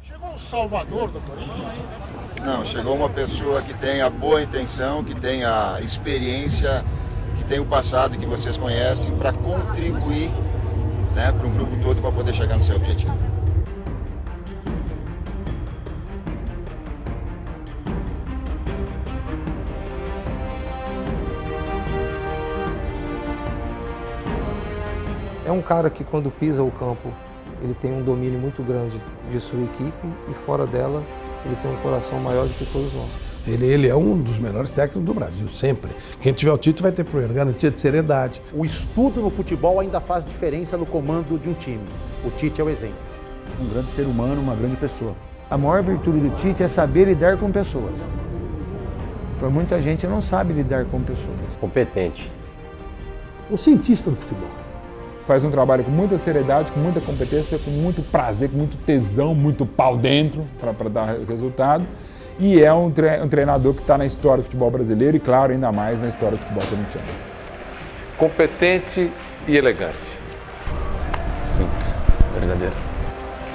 Chegou um salvador do Corinthians? Não, chegou uma pessoa que tem a boa intenção, que tem a experiência, que tem o passado que vocês conhecem, para contribuir, né, para um grupo todo para poder chegar no seu objetivo. É um cara que quando pisa o campo, ele tem um domínio muito grande de sua equipe e fora dela ele tem um coração maior do que todos nós. Ele é um dos melhores técnicos do Brasil, sempre. Quem tiver o título vai ter garantia de seriedade. O estudo no futebol ainda faz diferença no comando de um time. O Tite é o exemplo. Um grande ser humano, uma grande pessoa. A maior virtude do Tite é saber lidar com pessoas. Por muita gente não sabe lidar com pessoas. Competente. Um cientista do futebol. Faz um trabalho com muita seriedade, com muita competência, com muito prazer, com muito tesão, muito pau dentro para dar resultado. E é um treinador que está na história do futebol brasileiro e, claro, ainda mais na história do futebol corintiano. Competente e elegante. Simples, verdadeiro.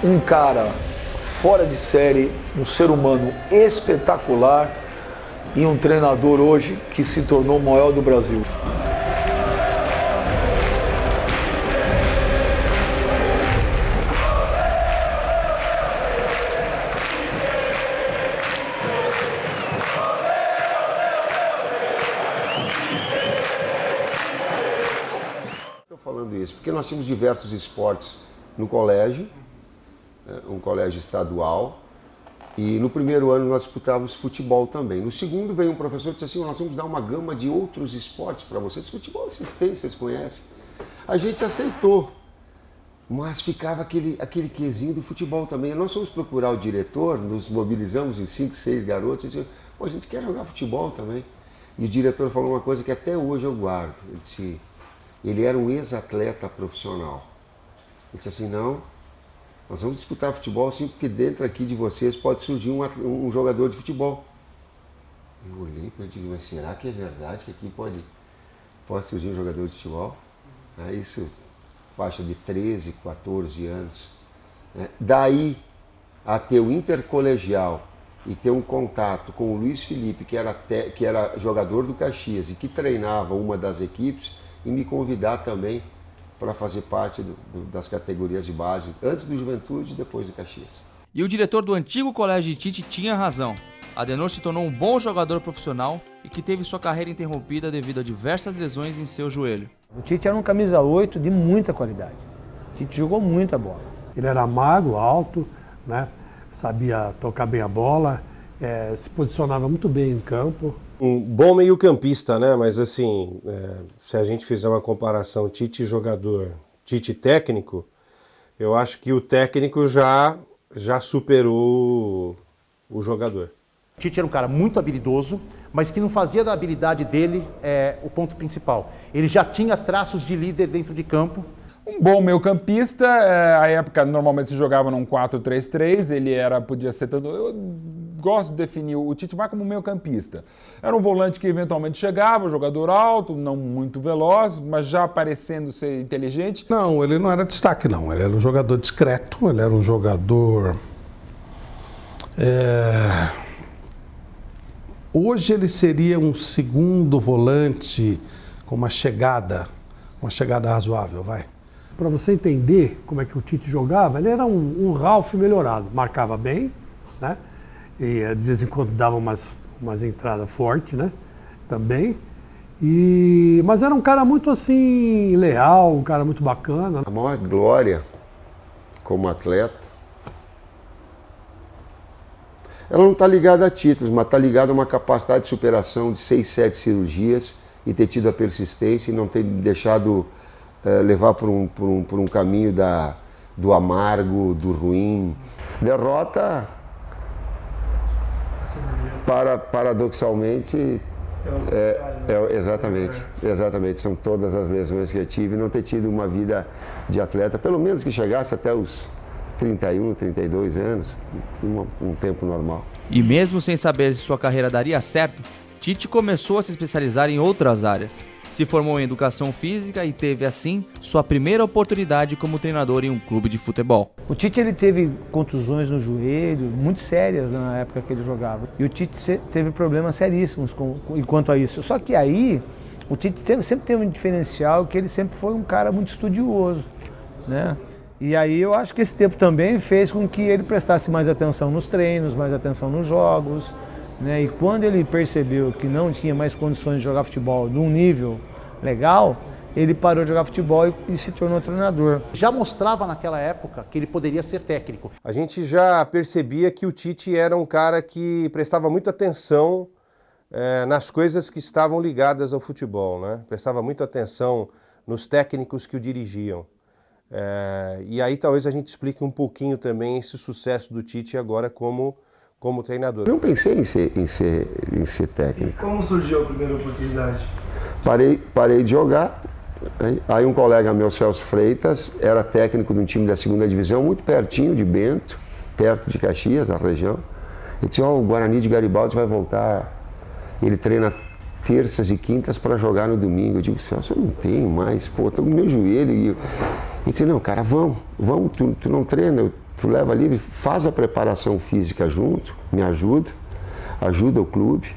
Um cara fora de série, um ser humano espetacular e um treinador hoje que se tornou o maior do Brasil. Falando isso, porque nós tínhamos diversos esportes no colégio, um colégio estadual, e no primeiro ano nós disputávamos futebol também. No segundo veio um professor e disse assim, nós vamos dar uma gama de outros esportes para vocês. Futebol vocês têm, vocês conhecem. A gente aceitou, mas ficava aquele quesinho do futebol também. Nós fomos procurar o diretor, nos mobilizamos em 5, 6 garotos, e disse, pô, a gente quer jogar futebol também. E o diretor falou uma coisa que até hoje eu guardo, ele disse... Ele era um ex-atleta profissional. Ele disse assim, não, nós vamos disputar futebol sim, porque dentro aqui de vocês pode surgir um jogador de futebol. Eu olhei para ele e disse, mas será que é verdade que aqui pode surgir um jogador de futebol? Isso, faixa de 13, 14 anos. Daí a ter o intercolegial e ter um contato com o Luiz Felipe, que era jogador do Caxias e que treinava uma das equipes, e me convidar também para fazer parte das categorias de base, antes do Juventude e depois do Caxias. E o diretor do antigo colégio de Tite tinha razão. Adenor se tornou um bom jogador profissional e que teve sua carreira interrompida devido a diversas lesões em seu joelho. O Tite era um camisa 8 de muita qualidade. O Tite jogou muita bola. Ele era magro, alto, né? Sabia tocar bem a bola, se posicionava muito bem em campo. Um bom meio-campista, né? Mas assim, se a gente fizer uma comparação Tite jogador, Tite técnico, eu acho que o técnico já superou o jogador. O Tite era um cara muito habilidoso, mas que não fazia da habilidade dele o ponto principal. Ele já tinha traços de líder dentro de campo. Um bom meio-campista, à época normalmente se jogava num 4-3-3, ele podia ser tanto... Eu gosto de definir o Tite mais como meio-campista. Era um volante que eventualmente chegava, jogador alto, não muito veloz, mas já parecendo ser inteligente. Não, ele não era destaque não, ele era um jogador discreto, ele era um jogador... Hoje ele seria um segundo volante com uma chegada razoável, vai. Para você entender como é que o Tite jogava, ele era um Ralf melhorado, marcava bem, né? E de vez em quando dava umas entradas fortes, né? Também. Mas era um cara muito assim, leal, um cara muito bacana. A maior glória como atleta, ela não está ligada a títulos, mas está ligada a uma capacidade de superação de 6, 7 cirurgias e ter tido a persistência e não ter deixado levar por um caminho do amargo, do ruim. Derrota, paradoxalmente, exatamente, são todas as lesões que eu tive, não ter tido uma vida de atleta, pelo menos que chegasse até os 31, 32 anos, um tempo normal. E mesmo sem saber se sua carreira daria certo, Tite começou a se especializar em outras áreas. Se formou em educação física e teve, assim, sua primeira oportunidade como treinador em um clube de futebol. O Tite ele teve contusões no joelho, muito sérias na época que ele jogava. E o Tite teve problemas seríssimos enquanto a isso. Só que aí, o Tite sempre teve um diferencial, que ele sempre foi um cara muito estudioso, né? E aí eu acho que esse tempo também fez com que ele prestasse mais atenção nos treinos, mais atenção nos jogos, né? E quando ele percebeu que não tinha mais condições de jogar futebol num nível legal, ele parou de jogar futebol e se tornou treinador. Já mostrava naquela época que ele poderia ser técnico. A gente já percebia que o Tite era um cara que prestava muita atenção nas coisas que estavam ligadas ao futebol, né? Prestava muita atenção nos técnicos que o dirigiam. E aí talvez a gente explique um pouquinho também esse sucesso do Tite agora como treinador. Eu não pensei em ser técnico. Como surgiu a primeira oportunidade? Parei de jogar, aí um colega meu, Celso Freitas, era técnico de um time da 2ª divisão, muito pertinho de Bento, perto de Caxias, na região. Ele disse, o Guarani de Garibaldi vai voltar, ele treina terças e quintas para jogar no domingo. Eu digo, Celso, eu não tenho mais, tô com meu joelho. Ele disse, não, cara, vamos, tu não treina, tu leva livre, faz a preparação física junto, me ajuda o clube,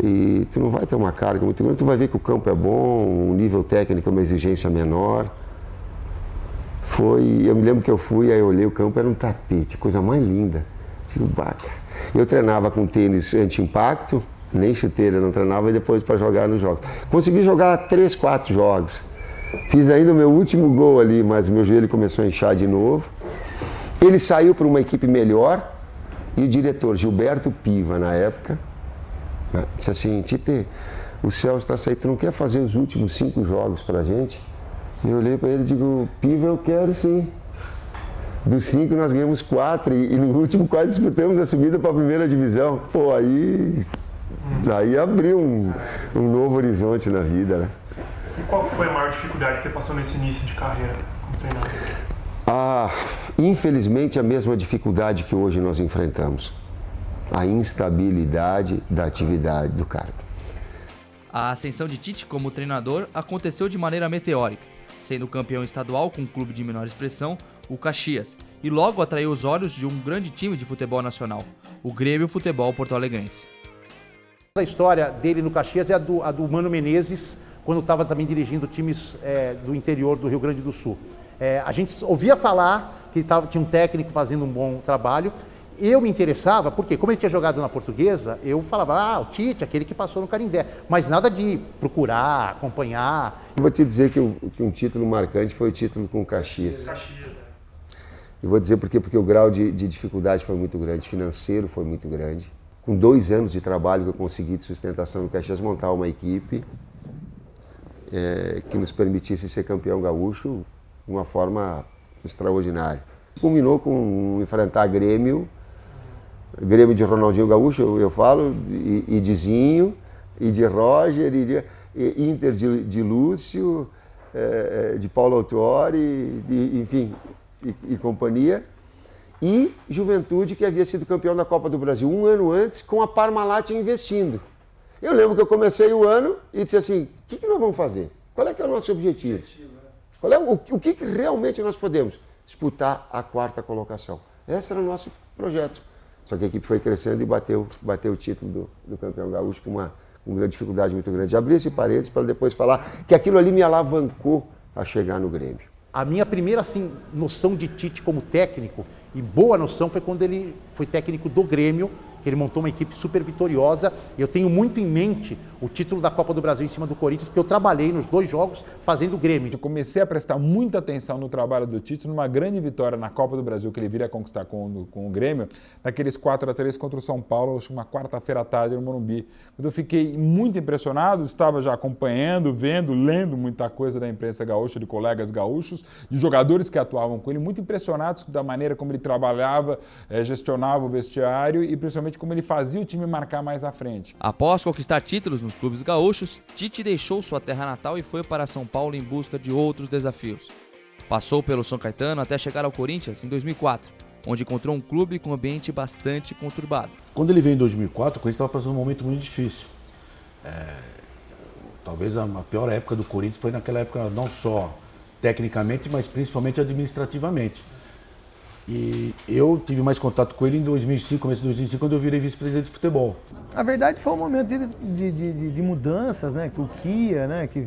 e tu não vai ter uma carga muito grande, tu vai ver que o campo é bom, o nível técnico é uma exigência menor. Eu me lembro que eu fui, aí eu olhei o campo, era um tapete, coisa mais linda. Digo, baca. Eu treinava com tênis anti-impacto, nem chuteira eu não treinava, e depois para jogar nos jogos. Consegui jogar 3, 4 jogos. Fiz ainda o meu último gol ali, mas o meu joelho começou a inchar de novo. Ele saiu para uma equipe melhor e o diretor Gilberto Piva, na época, disse assim, Tite, o Celso está saindo, tu não quer fazer os últimos 5 jogos para a gente? Eu olhei para ele e digo, Piva, eu quero sim. Dos 5 nós ganhamos 4 e no último quase disputamos a subida para a 1ª divisão. Pô, aí abriu um novo horizonte na vida, né? E qual foi a maior dificuldade que você passou nesse início de carreira como treinador? Infelizmente a mesma dificuldade que hoje nós enfrentamos. A instabilidade da atividade do cargo. A ascensão de Tite como treinador aconteceu de maneira meteórica, sendo campeão estadual com um clube de menor expressão, o Caxias, e logo atraiu os olhos de um grande time de futebol nacional, o Grêmio Futebol Porto Alegrense. A história dele no Caxias é a do Mano Menezes, quando estava também dirigindo times do interior do Rio Grande do Sul. A gente ouvia falar que tinha um técnico fazendo um bom trabalho. Eu me interessava, porque como ele tinha jogado na Portuguesa, eu falava, o Tite, aquele que passou no Canindé. Mas nada de procurar, acompanhar. Eu vou te dizer que um título marcante foi o título com o Caxias. Eu vou dizer por quê? Porque o grau de dificuldade foi muito grande, financeiro foi muito grande. Com 2 anos de trabalho que eu consegui de sustentação no Caxias, montar uma equipe que nos permitisse ser campeão gaúcho de uma forma extraordinária. Culminou com enfrentar Grêmio de Ronaldinho Gaúcho, eu falo, e de Zinho, e de Roger, e Inter de Lúcio, de Paulo Autuori, enfim, e companhia. E Juventude, que havia sido campeão da Copa do Brasil 1 ano antes, com a Parmalat investindo. Eu lembro que eu comecei o ano e disse assim, o que nós vamos fazer? Qual é que é o nosso objetivo? O que realmente nós podemos? Disputar a 4ª colocação. Esse era o nosso projeto. Só que a equipe foi crescendo e bateu o título do campeão gaúcho com uma grande dificuldade muito grande. Abri esse parênteses para depois falar que aquilo ali me alavancou a chegar no Grêmio. A minha primeira noção de Tite como técnico, e boa noção, foi quando ele foi técnico do Grêmio, que ele montou uma equipe super vitoriosa. Eu tenho muito em mente o título da Copa do Brasil em cima do Corinthians, porque eu trabalhei nos 2 jogos fazendo o Grêmio. Eu comecei a prestar muita atenção no trabalho do Tite numa grande vitória na Copa do Brasil que ele viria a conquistar com o Grêmio, naqueles 4-3 contra o São Paulo, uma quarta-feira à tarde no Morumbi. Quando eu fiquei muito impressionado, estava já acompanhando, vendo, lendo muita coisa da imprensa gaúcha, de colegas gaúchos, de jogadores que atuavam com ele, muito impressionados da maneira como ele trabalhava, gestionava o vestiário e principalmente como ele fazia o time marcar mais à frente. Após conquistar títulos nos clubes gaúchos, Tite deixou sua terra natal e foi para São Paulo em busca de outros desafios. Passou pelo São Caetano até chegar ao Corinthians em 2004, onde encontrou um clube com um ambiente bastante conturbado. Quando ele veio em 2004, o Corinthians estava passando um momento muito difícil. Talvez a pior época do Corinthians foi naquela época, não só tecnicamente, mas principalmente administrativamente. E eu tive mais contato com ele em 2005, começo de 2005, quando eu virei vice-presidente de futebol. A verdade foi um momento de mudanças, né? Que o Kia, né? Que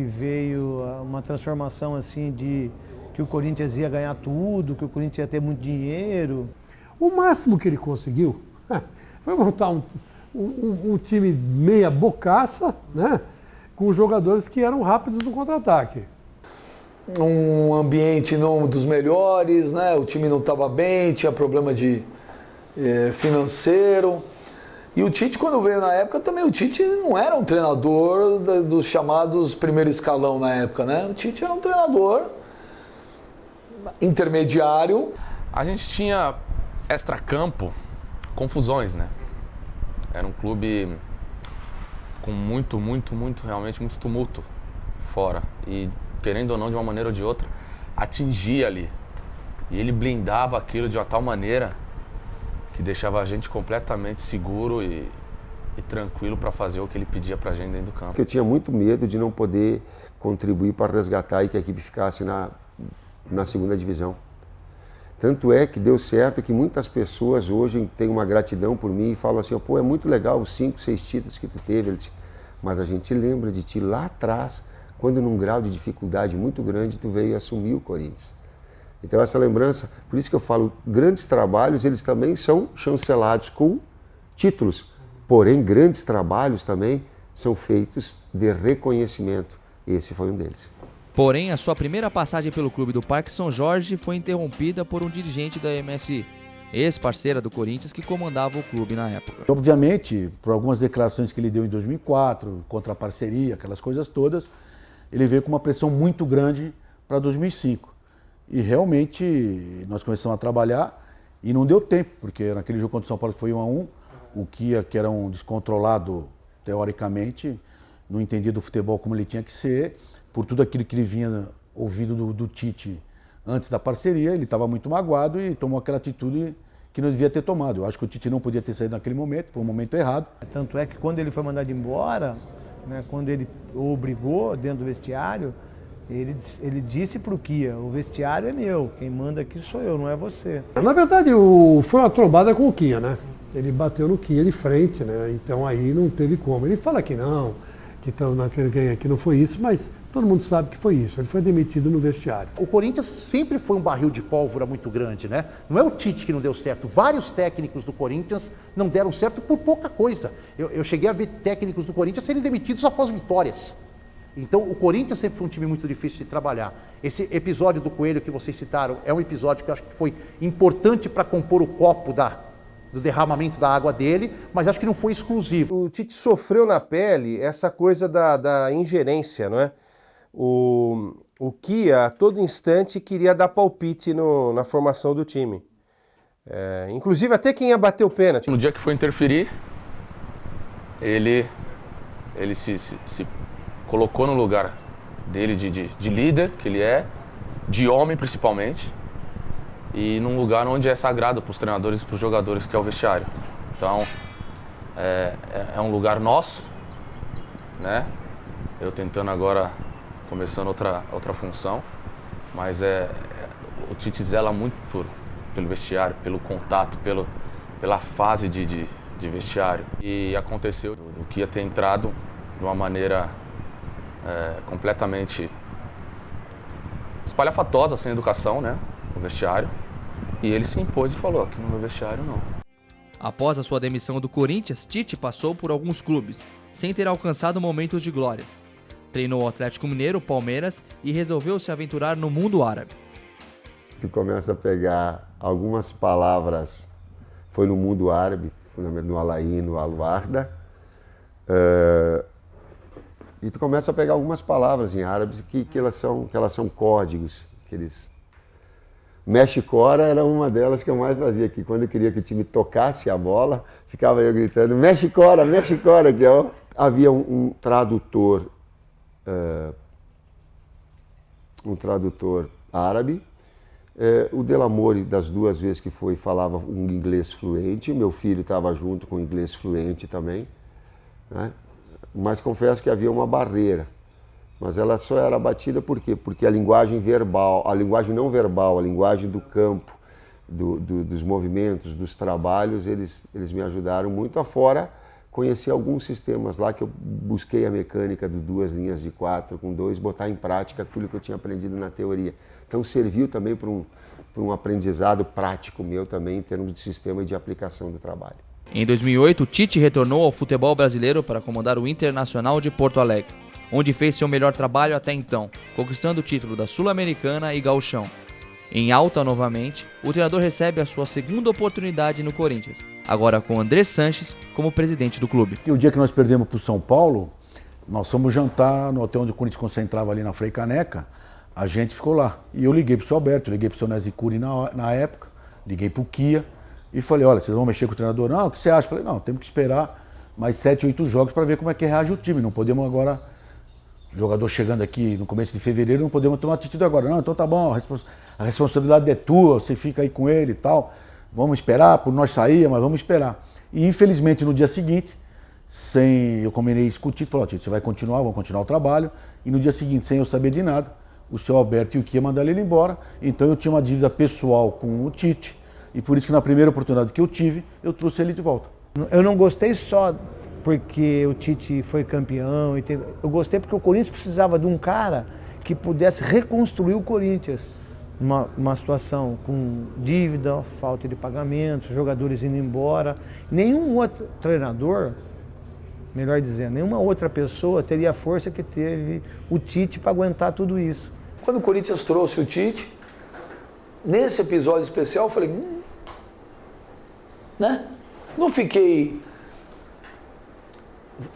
veio uma transformação assim de que o Corinthians ia ganhar tudo, que o Corinthians ia ter muito dinheiro. O máximo que ele conseguiu foi montar um time meia bocaça, né? Com jogadores que eram rápidos no contra-ataque. Um ambiente não dos melhores, né? O time não estava bem, tinha problema de financeiro. E o Tite, quando veio na época, também o Tite não era um treinador dos chamados primeiro escalão na época, né? O Tite era um treinador intermediário. A gente tinha extracampo confusões, né? Era um clube com realmente muito tumulto fora. E, querendo ou não, de uma maneira ou de outra, atingia ali. E ele blindava aquilo de uma tal maneira que deixava a gente completamente seguro e tranquilo para fazer o que ele pedia pra gente dentro do campo. Eu tinha muito medo de não poder contribuir para resgatar e que a equipe ficasse na segunda divisão. Tanto é que deu certo que muitas pessoas hoje têm uma gratidão por mim e falam assim, pô, é muito legal os 5, 6 títulos que tu teve. Ele disse, mas a gente lembra de ti lá atrás, quando num grau de dificuldade muito grande tu veio assumir o Corinthians. Então essa lembrança, por isso que eu falo, grandes trabalhos, eles também são chancelados com títulos. Porém, grandes trabalhos também são feitos de reconhecimento. Esse foi um deles. Porém, a sua primeira passagem pelo clube do Parque São Jorge foi interrompida por um dirigente da MSI, ex-parceira do Corinthians que comandava o clube na época. Obviamente, por algumas declarações que ele deu em 2004, contra a parceria, aquelas coisas todas, ele veio com uma pressão muito grande para 2005. E realmente nós começamos a trabalhar e não deu tempo, porque naquele jogo contra o São Paulo que foi 1-1, o Kia, que era um descontrolado teoricamente, não entendia do futebol como ele tinha que ser, por tudo aquilo que ele vinha ouvindo do Tite antes da parceria, ele estava muito magoado e tomou aquela atitude que não devia ter tomado. Eu acho que o Tite não podia ter saído naquele momento, foi um momento errado. Tanto é que quando ele foi mandado embora, né, quando ele o obrigou dentro do vestiário, ele disse para o Kia, o vestiário é meu, quem manda aqui sou eu, não é você. Na verdade, foi uma trombada com o Kia, né? Ele bateu no Kia de frente, né? Então aí não teve como. Ele fala que não, que não foi isso, mas todo mundo sabe que foi isso. Ele foi demitido no vestiário. O Corinthians sempre foi um barril de pólvora muito grande, né? Não é o Tite que não deu certo. Vários técnicos do Corinthians não deram certo por pouca coisa. Eu cheguei a ver técnicos do Corinthians serem demitidos após vitórias. Então, o Corinthians sempre foi um time muito difícil de trabalhar. Esse episódio do Coelho que vocês citaram é um episódio que eu acho que foi importante para compor o copo do derramamento da água dele, mas acho que não foi exclusivo. O Tite sofreu na pele essa coisa da ingerência, não é? O Kia, a todo instante, queria dar palpite na formação do time. Inclusive até quem ia bater o pênalti. No dia que foi interferir, ele se colocou no lugar dele de líder, que ele é, de homem principalmente, e num lugar onde é sagrado para os treinadores e para os jogadores, que é o vestiário. Então, é um lugar nosso, né? Eu tentando agora, começando outra função, mas o Tite zela muito pelo vestiário, pelo contato, pela fase de vestiário. E aconteceu o que ia ter entrado de uma maneira completamente espalhafatosa, sem educação, né, no vestiário. E ele se impôs e falou, aqui no meu vestiário não. Após a sua demissão do Corinthians, Tite passou por alguns clubes, sem ter alcançado momentos de glórias. Treinou o Atlético Mineiro, Palmeiras e resolveu se aventurar no mundo árabe. Tu começa a pegar algumas palavras, foi no mundo árabe, no Alaí, no Aluarda, e tu começa a pegar algumas palavras em árabe que elas são códigos, que eles... Mexe-cora era uma delas que eu mais fazia, que quando eu queria que o time tocasse a bola, ficava eu gritando, mexe-cora, que é Havia um tradutor árabe, o Delamore, das duas vezes que foi, falava um inglês fluente, meu filho estava junto com inglês fluente também, né? mas confesso que havia uma barreira. Mas ela só era batida por quê? Porque a linguagem verbal, a linguagem não verbal, a linguagem do campo, dos movimentos, dos trabalhos, eles me ajudaram muito. Afora conheci alguns sistemas lá que eu busquei a mecânica de 2 linhas de 4 com 2, botar em prática aquilo que eu tinha aprendido na teoria. Então serviu também para um aprendizado prático meu também em termos de sistema e de aplicação do trabalho. Em 2008, Tite retornou ao futebol brasileiro para comandar o Internacional de Porto Alegre, onde fez seu melhor trabalho até então, conquistando o título da Sul-Americana e Gauchão. Em alta novamente, o treinador recebe a sua segunda oportunidade no Corinthians, agora com André Sanches como presidente do clube. E o dia que nós perdemos para o São Paulo, nós fomos jantar no hotel onde o Corinthians concentrava ali na Frei Caneca, a gente ficou lá. E eu liguei para o seu Alberto, liguei para o seu Nezicuri na época, liguei para o Kia e falei, olha, vocês vão mexer com o treinador? Não, o que você acha? Falei, não, temos que esperar mais 7, 8 jogos para ver como é que reage o time, não podemos agora... Jogador chegando aqui no começo de fevereiro, não podemos tomar atitude agora. Não, então tá bom, a responsabilidade é tua, você fica aí com ele e tal. Vamos esperar, por nós sair, mas vamos esperar. E infelizmente no dia seguinte, eu combinei isso com o Tite, falei, Tite, você vai continuar, vamos continuar o trabalho. E no dia seguinte, sem eu saber de nada, o seu Alberto e o Kia mandaram ele embora. Então eu tinha uma dívida pessoal com o Tite, e por isso que na primeira oportunidade que eu tive, eu trouxe ele de volta. Eu não gostei só porque o Tite foi campeão. Eu gostei porque o Corinthians precisava de um cara que pudesse reconstruir o Corinthians. Uma situação com dívida, falta de pagamentos, jogadores indo embora. Nenhum outro treinador, melhor dizendo, nenhuma outra pessoa teria a força que teve o Tite para aguentar tudo isso. Quando o Corinthians trouxe o Tite, nesse episódio especial, eu falei, né? Não fiquei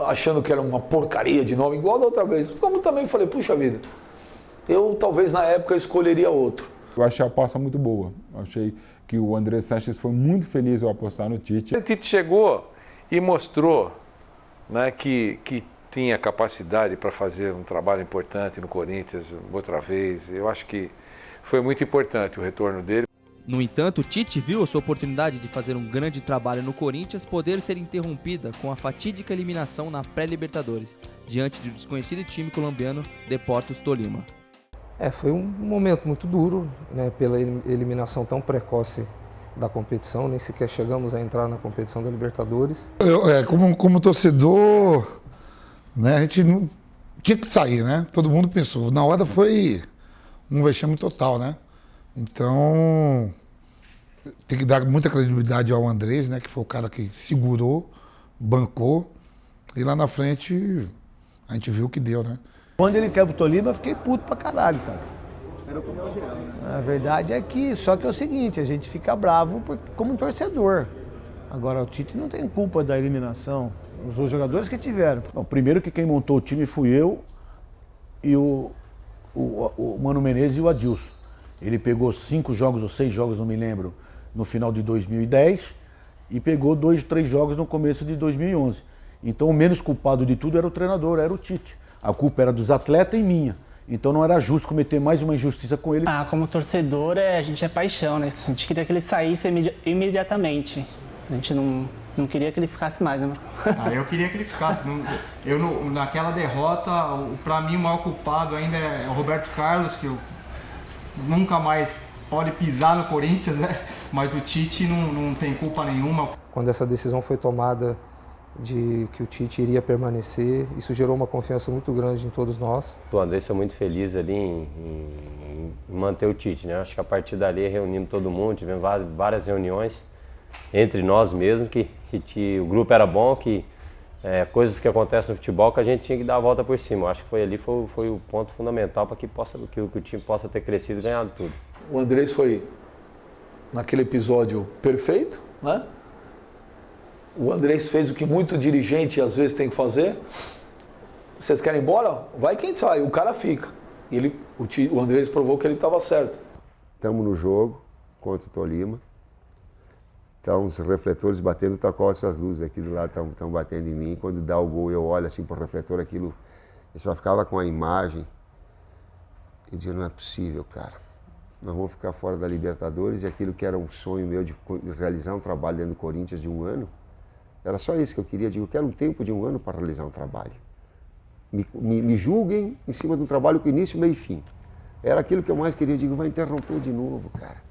achando que era uma porcaria de nome, igual da outra vez. Como também falei, puxa vida, eu talvez na época escolheria outro. Eu achei a aposta muito boa. Eu achei que o André Sanches foi muito feliz ao apostar no Tite. O Tite chegou e mostrou, né, que tinha capacidade para fazer um trabalho importante no Corinthians outra vez. Eu acho que foi muito importante o retorno dele. No entanto, Tite viu a sua oportunidade de fazer um grande trabalho no Corinthians poder ser interrompida com a fatídica eliminação na pré-Libertadores, diante do desconhecido time colombiano Deportes Tolima. Foi um momento muito duro, né, pela eliminação tão precoce da competição, nem sequer chegamos a entrar na competição da Libertadores. Como torcedor, né, a gente não tinha que sair, né? Todo mundo pensou. Na hora foi um vexame total, né? Então, tem que dar muita credibilidade ao Andrés, né, que foi o cara que segurou, bancou, e lá na frente a gente viu o que deu, né? Quando ele caiu pro Tolima, eu fiquei puto pra caralho, cara. Era opinião geral. A verdade é que, só que é o seguinte, a gente fica bravo como um torcedor. Agora, o Tite não tem culpa da eliminação, os jogadores que tiveram. Bom, primeiro que quem montou o time fui eu e o Mano Menezes e o Adilson. Ele pegou 5 jogos ou 6 jogos, não me lembro, no final de 2010 e pegou 2, 3 jogos no começo de 2011. Então o menos culpado de tudo era o treinador, era o Tite. A culpa era dos atletas e minha. Então não era justo cometer mais uma injustiça com ele. Como torcedor, a gente é paixão, né? A gente queria que ele saísse imediatamente. A gente não queria que ele ficasse mais, né? Eu queria que ele ficasse. Naquela derrota, para mim o maior culpado ainda é o Roberto Carlos, que nunca mais pode pisar no Corinthians, né? Mas o Tite não tem culpa nenhuma. Quando essa decisão foi tomada de que o Tite iria permanecer, isso gerou uma confiança muito grande em todos nós. O André foi muito feliz ali em manter o Tite, né? Acho que a partir dali reunimos todo mundo, tivemos várias reuniões entre nós mesmos, que o grupo era bom, que coisas que acontecem no futebol que a gente tinha que dar a volta por cima. Eu acho que foi o ponto fundamental para que o time possa ter crescido e ganhado tudo. O Andrés foi, naquele episódio, perfeito, né? O Andrés fez o que muito dirigente às vezes tem que fazer. Vocês querem ir embora? Vai quem sai, o cara fica. E o Andrés provou que ele estava certo. Estamos no jogo contra o Tolima. Estão os refletores batendo, tá com essas luzes aqui do lado estão batendo em mim. Quando dá o gol, eu olho assim pro refletor, aquilo, eu só ficava com a imagem e dizia, não é possível, cara. Nós vamos ficar fora da Libertadores, e aquilo que era um sonho meu de realizar um trabalho dentro do Corinthians de 1 ano, era só isso que eu queria. Eu quero um tempo de 1 ano para realizar um trabalho. me julguem em cima de um trabalho com início, meio e fim. Era aquilo que eu mais queria. Eu digo, vai interromper de novo, cara.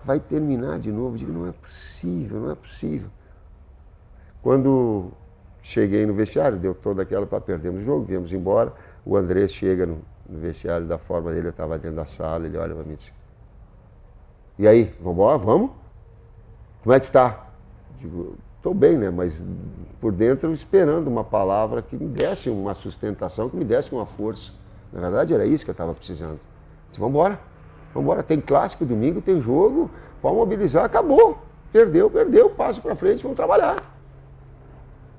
Vai terminar de novo. Eu digo, não é possível, não é possível. Quando cheguei no vestiário, deu toda aquela para perdermos o jogo, viemos embora. O Andrés chega no vestiário, da forma dele, eu estava dentro da sala, ele olha para mim e diz, e aí, vamos embora? Vamos? Como é que tá? Digo, estou bem, né? Mas por dentro esperando uma palavra que me desse uma sustentação, que me desse uma força. Na verdade era isso que eu estava precisando. Disse, vamos embora, vamos embora. Tem clássico domingo, tem jogo, pode mobilizar, acabou. Perdeu, passo para frente, vamos trabalhar.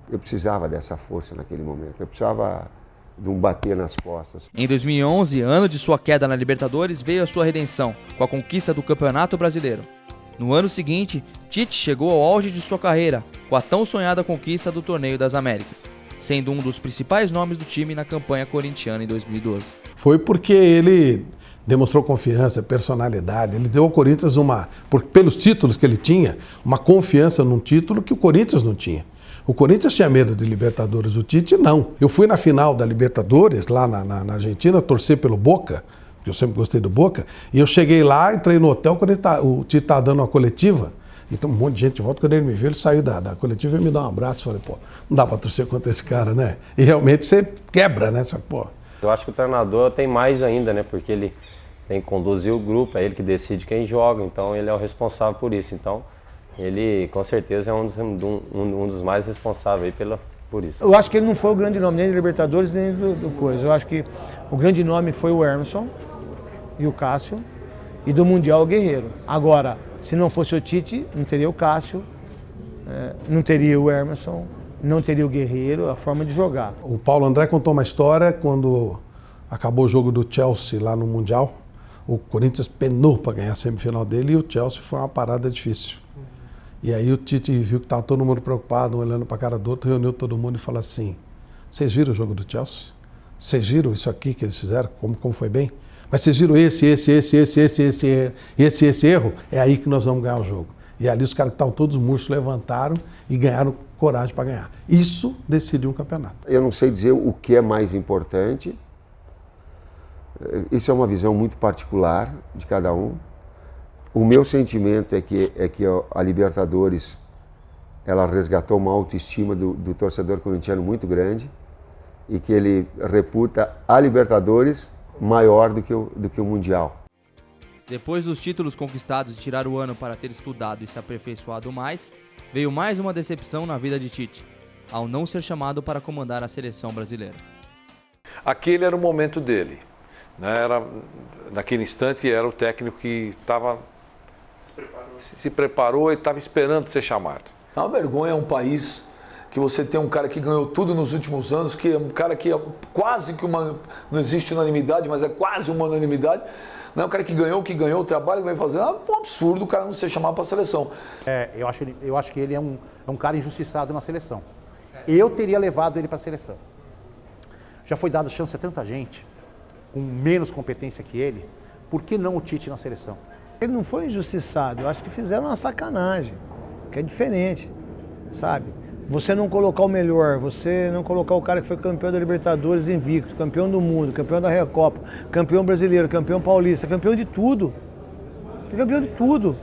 Eu precisava dessa força naquele momento, eu precisava de um bater nas costas. Em 2011, ano de sua queda na Libertadores, veio a sua redenção, com a conquista do Campeonato Brasileiro. No ano seguinte, Tite chegou ao auge de sua carreira, com a tão sonhada conquista do Torneio das Américas, sendo um dos principais nomes do time na campanha corintiana em 2012. Foi porque ele demonstrou confiança, personalidade, ele deu ao Corinthians pelos títulos que ele tinha, uma confiança num título que o Corinthians não tinha. O Corinthians tinha medo de Libertadores, o Tite não. Eu fui na final da Libertadores, lá na Argentina, torcer pelo Boca, porque eu sempre gostei do Boca, e eu cheguei lá, entrei no hotel, quando o Tite estava dando uma coletiva, e tem um monte de gente de volta, quando ele me viu, ele saiu da coletiva e me deu um abraço, falei, pô, não dá para torcer contra esse cara, né? E realmente você quebra, né? Só, pô. Eu acho que o treinador tem mais ainda, né? Porque ele tem que conduzir o grupo, é ele que decide quem joga, então ele é o responsável por isso. Então, ele com certeza é um dos mais responsáveis por isso. Eu acho que ele não foi o grande nome nem do Libertadores nem do coisa. Eu acho que o grande nome foi o Emerson e o Cássio, e do Mundial o Guerreiro. Agora, se não fosse o Tite, não teria o Cássio, não teria o Emerson, não teria o Guerreiro, a forma de jogar. O Paulo André contou uma história quando acabou o jogo do Chelsea lá no Mundial. O Corinthians penou para ganhar a semifinal dele e o Chelsea foi uma parada difícil. E aí o Tite viu que estava todo mundo preocupado, um olhando para a cara do outro, reuniu todo mundo e falou assim, vocês viram o jogo do Chelsea? Vocês viram isso aqui que eles fizeram, como foi bem? Mas vocês viram esse erro? É aí que nós vamos ganhar o jogo. E ali os caras que estavam todos murchos levantaram e ganharam coragem para ganhar. Isso decidiu um campeonato. Eu não sei dizer o que é mais importante. Isso é uma visão muito particular de cada um. O meu sentimento é que a Libertadores ela resgatou uma autoestima do torcedor corintiano muito grande e que ele reputa a Libertadores maior do que o Mundial. Depois dos títulos conquistados e tirar o ano para ter estudado e se aperfeiçoado mais, veio mais uma decepção na vida de Tite, ao não ser chamado para comandar a seleção brasileira. Aquele era o momento dele, né? Naquele instante era o técnico que se preparou e estava esperando ser chamado. É uma vergonha um país que você tem um cara que ganhou tudo nos últimos anos, que é um cara que é quase que não existe unanimidade, mas é quase uma unanimidade. Não é um cara que ganhou o trabalho que vai fazer. É um absurdo o cara não ser chamado para a seleção. Eu acho que ele é um cara injustiçado na seleção. Eu teria levado ele para a seleção. Já foi dado chance a tanta gente, com menos competência que ele, por que não o Tite na seleção? Ele não foi injustiçado, eu acho que fizeram uma sacanagem, que é diferente, sabe? Você não colocar o melhor, você não colocar o cara que foi campeão da Libertadores invicto, campeão do mundo, campeão da Recopa, campeão brasileiro, campeão paulista, campeão de tudo. Campeão de tudo.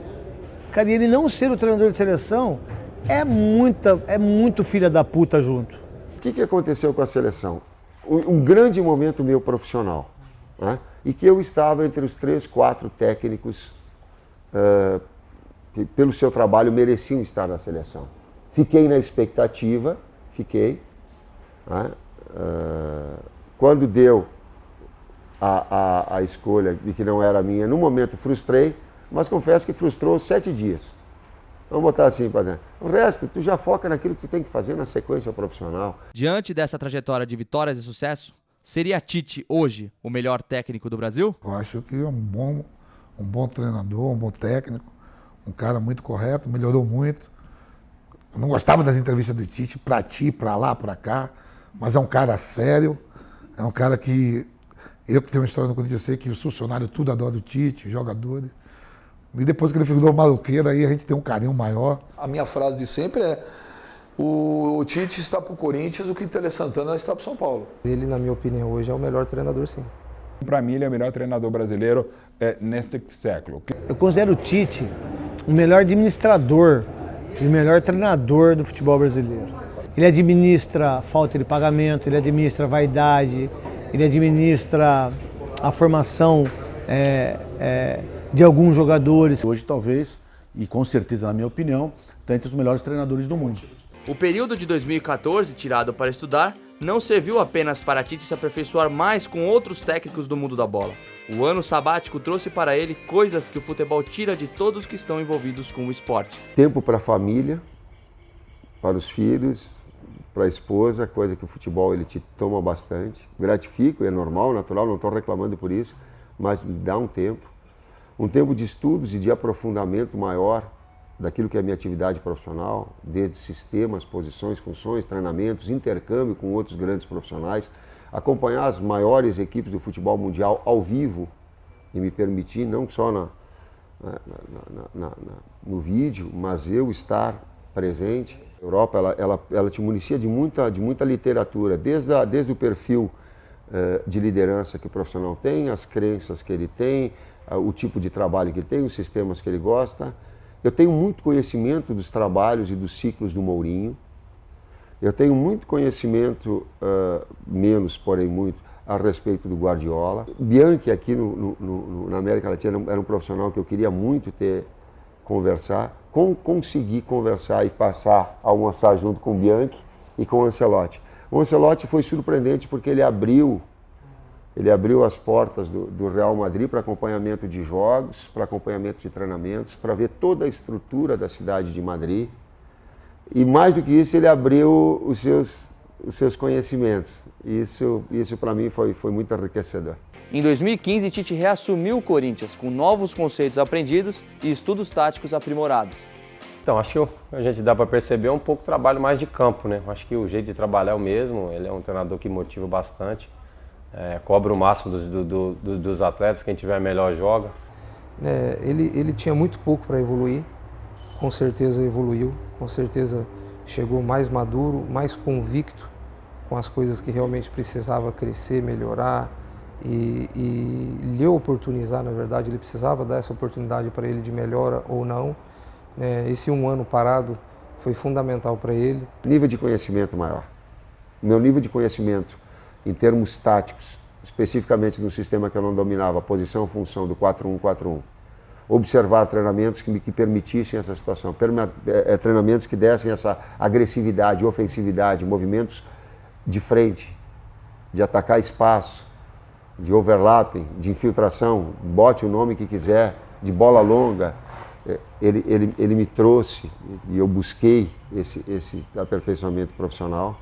Cara, e ele não ser o treinador de seleção é muito filha da puta junto. O que aconteceu com a seleção? Um grande momento meu profissional, né? E que eu estava entre os 3, 4 técnicos que pelo seu trabalho mereciam estar na seleção. Fiquei na expectativa, né? Quando deu a escolha de que não era minha, no momento frustrei, mas confesso que frustrou 7 dias. Vamos botar assim para dentro. O resto, tu já foca naquilo que tu tem que fazer na sequência profissional. Diante dessa trajetória de vitórias e sucesso, seria Tite hoje o melhor técnico do Brasil? Eu acho que é um bom treinador, um bom técnico, um cara muito correto, melhorou muito. Eu não gostava das entrevistas do Tite, pra lá, pra cá, mas é um cara sério, é um cara que... Eu que tenho uma história no Corinthians, eu sei que os funcionários tudo adoram o Tite, os jogadores. E depois que ele virou maluqueiro, aí a gente tem um carinho maior. A minha frase de sempre é O Tite está para o Corinthians, o que Tele Santana está para o São Paulo. Ele, na minha opinião, hoje é o melhor treinador, sim. Para mim, ele é o melhor treinador brasileiro neste século. Eu considero o Tite o melhor administrador e o melhor treinador do futebol brasileiro. Ele administra falta de pagamento, ele administra vaidade, ele administra a formação de alguns jogadores. Hoje, talvez, e com certeza, na minha opinião, está entre os melhores treinadores do mundo. O período de 2014, tirado para estudar, não serviu apenas para Tite se aperfeiçoar mais com outros técnicos do mundo da bola. O ano sabático trouxe para ele coisas que o futebol tira de todos que estão envolvidos com o esporte. Tempo para a família, para os filhos, para a esposa, coisa que o futebol ele te toma bastante. Gratifico, é normal, natural, não estou reclamando por isso, mas dá um tempo. Um tempo de estudos e de aprofundamento maior daquilo que é a minha atividade profissional, desde sistemas, posições, funções, treinamentos, intercâmbio com outros grandes profissionais, acompanhar as maiores equipes do futebol mundial ao vivo e me permitir, não só no vídeo, mas eu estar presente. A Europa ela te municia de muita literatura, desde o perfil de liderança que o profissional tem, as crenças que ele tem, o tipo de trabalho que ele tem, os sistemas que ele gosta. Eu tenho muito conhecimento dos trabalhos e dos ciclos do Mourinho. Eu tenho muito conhecimento, menos, porém muito, a respeito do Guardiola. Bianchi aqui na América Latina era um profissional que eu queria muito conversar. Consegui conversar e passar a almoçar junto com o Bianchi e com o Ancelotti. O Ancelotti foi surpreendente porque ele abriu as portas do Real Madrid para acompanhamento de jogos, para acompanhamento de treinamentos, para ver toda a estrutura da cidade de Madrid. E mais do que isso, ele abriu os seus conhecimentos. Isso para mim foi muito enriquecedor. Em 2015, Tite reassumiu o Corinthians com novos conceitos aprendidos e estudos táticos aprimorados. Então, acho que a gente dá para perceber um pouco o trabalho mais de campo, né? Acho que o jeito de trabalhar é o mesmo, ele é um treinador que motiva bastante. Cobra o máximo dos atletas, quem tiver melhor joga. Ele tinha muito pouco para evoluir, com certeza evoluiu, com certeza chegou mais maduro, mais convicto com as coisas que realmente precisava crescer, melhorar e lhe oportunizar, na verdade, ele precisava dar essa oportunidade para ele de melhora ou não. Esse um ano parado foi fundamental para ele. Nível de conhecimento maior. Meu nível de conhecimento em termos táticos, especificamente no sistema que eu não dominava, a posição, função do 4-1-4-1. Observar treinamentos que permitissem essa situação, treinamentos que dessem essa agressividade, ofensividade, movimentos de frente, de atacar espaço, de overlapping, de infiltração, bote o nome que quiser, de bola longa. Ele me trouxe e eu busquei esse aperfeiçoamento profissional.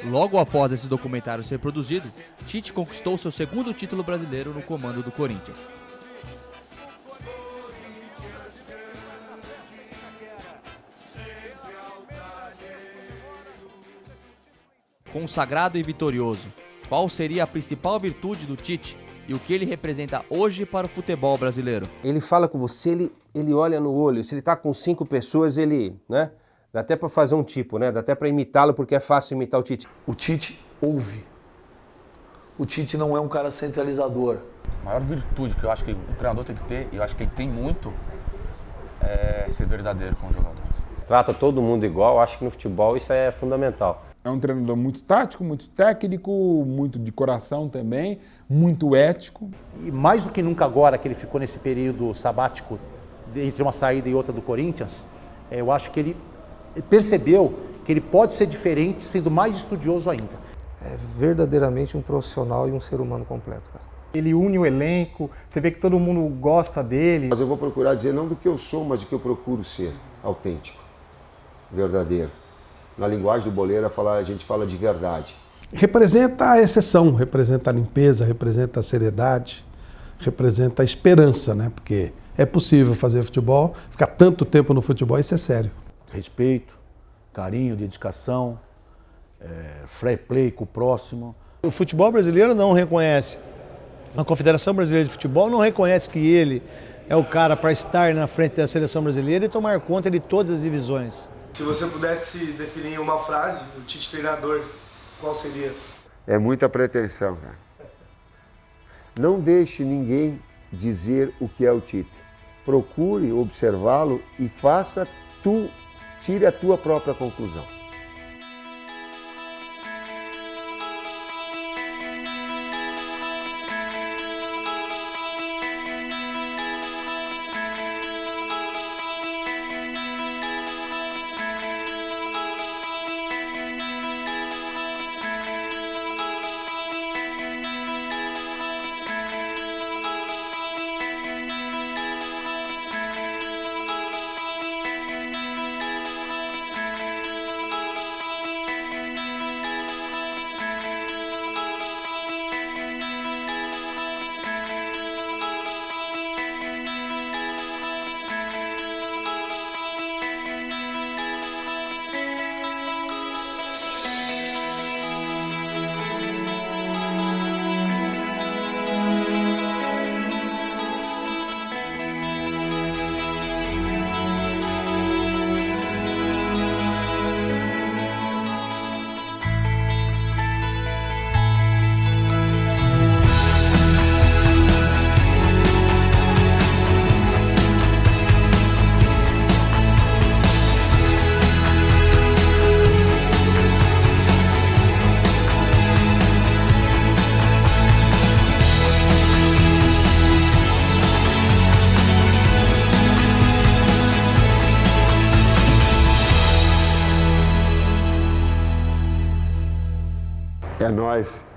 Logo após esse documentário ser produzido, Tite conquistou seu segundo título brasileiro no comando do Corinthians. Consagrado e vitorioso, qual seria a principal virtude do Tite e o que ele representa hoje para o futebol brasileiro? Ele fala com você, ele olha no olho, se ele está com 5 pessoas, ele, né? Dá até para fazer um tipo, né? Dá até para imitá-lo, porque é fácil imitar o Tite. O Tite ouve. O Tite não é um cara centralizador. A maior virtude que eu acho que o treinador tem que ter, e eu acho que ele tem muito, é ser verdadeiro com os jogadores. Trata todo mundo igual, acho que no futebol isso é fundamental. É um treinador muito tático, muito técnico, muito de coração também, muito ético. E mais do que nunca agora que ele ficou nesse período sabático, entre uma saída e outra do Corinthians, eu acho que ele percebeu que ele pode ser diferente sendo mais estudioso ainda. É verdadeiramente um profissional e um ser humano completo, cara. Ele une o elenco, você vê que todo mundo gosta dele. Mas eu vou procurar dizer não do que eu sou, mas do que eu procuro ser, autêntico, verdadeiro. Na linguagem do boleiro a gente fala de verdade. Representa a exceção, representa a limpeza, representa a seriedade, representa a esperança, né? Porque é possível fazer futebol, ficar tanto tempo no futebol, isso é sério. Respeito, carinho, dedicação, fair play com o próximo. O futebol brasileiro não reconhece A Confederação Brasileira de Futebol não reconhece que ele é o cara para estar na frente da seleção brasileira e tomar conta de todas as divisões. Se você pudesse definir em uma frase, o Tite treinador, qual seria? É muita pretensão, cara. Não deixe ninguém dizer o que é o Tite. Procure observá-lo e tire a tua própria conclusão. É nóis.